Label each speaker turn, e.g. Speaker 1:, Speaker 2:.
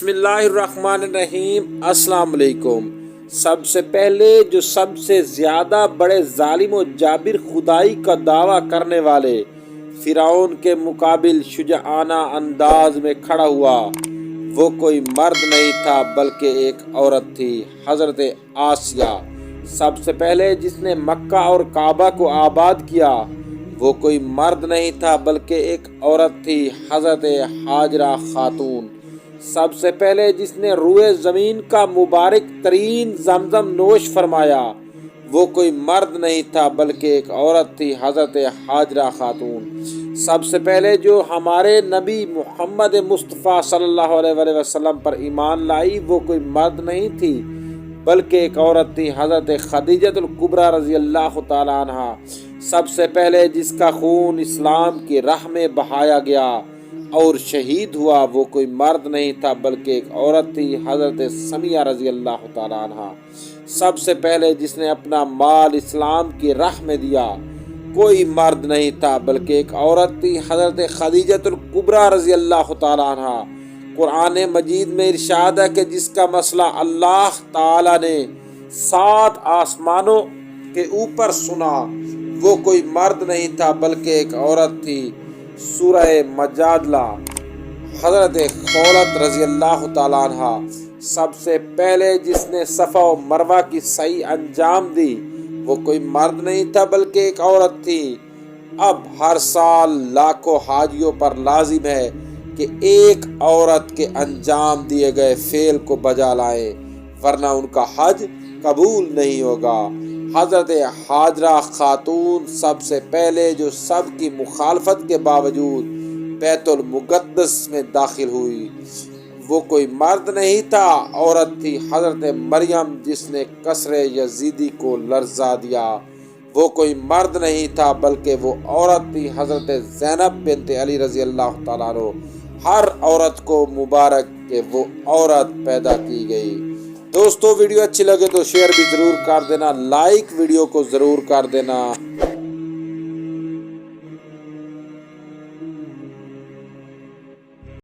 Speaker 1: बिस्मिल्लाहिर्रहमानिर्रहीम। अस्सलाम वालेकुम। सबसे पहले जो सबसे ज़्यादा बड़े जालिम व जाबिर खुदाई का दावा करने वाले फिरौन के मुकाबिल शुजाआना अंदाज में खड़ा हुआ, वो कोई मर्द नहीं था बल्कि एक औरत थी, हज़रत आसिया। सबसे पहले जिसने मक्का और काबा को आबाद किया, वो कोई मर्द नहीं था बल्कि एक औरत थी, हज़रत हाजरा खातून। सबसे पहले जिसने रूए ज़मीन का मुबारक तरीन जमजम नोश फरमाया, वो कोई मर्द नहीं था बल्कि एक औरत थी, हज़रत हाजरा खातून। सबसे पहले जो हमारे नबी मोहम्मद मुस्तफ़ा सल्लल्लाहु अलैहि वसल्लम पर ईमान लाई, वो कोई मर्द नहीं थी बल्कि एक औरत थी, हज़रत खदीजतुल कुबरा रज़ी अल्लाह तआला अन्हा। सबसे पहले जिसका खून इस्लाम की राह में बहाया गया और शहीद हुआ, वो कोई मर्द नहीं था बल्कि एक औरत थी, हज़रत समिया रज़ी अल्लाह तआला अन्हा। सबसे पहले जिसने अपना माल इस्लाम की राह में दिया, कोई मर्द नहीं था बल्कि एक औरत थी, हज़रत खदीजतुल कुबरा रज़ी अल्लाह तआला अन्हा। कुरान मजीद में इरशाद है कि जिसका मसला अल्लाह ताला ने 7 आसमानों के ऊपर सुना, वो कोई मर्द नहीं था बल्कि एक औरत थी। सूरह मजादला, हज़रत खौलत रज़ी अल्लाह तआला अन्हा। सबसे पहले जिसने सफ़ा व मरवा की सही अंजाम दी, वो कोई मर्द नहीं था बल्कि एक औरत थी। अब हर साल लाखों हाजियों पर लाजिम है कि एक औरत के अंजाम दिए गए फेल को बजा लाएं, वरना उनका हज कबूल नहीं होगा। हज़रत हाजरा खातून सबसे पहले जो सब की मुखालफत के बावजूद बैतुल मुक़द्दस में दाखिल हुई, वो कोई मर्द नहीं था, औरत थी, हज़रत मरियम जिसने कसरे यजीदी को लर्जा दिया। वो कोई मर्द नहीं था बल्कि वो औरत थी, हज़रत ज़ैनब बिन्त अली रज़ी अल्लाह तआला अन्हु। हर औरत को मुबारक कि वो औरत पैदा की गई। दोस्तों, वीडियो अच्छी लगे तो शेयर भी ज़रूर कर देना, लाइक वीडियो को ज़रूर कर देना।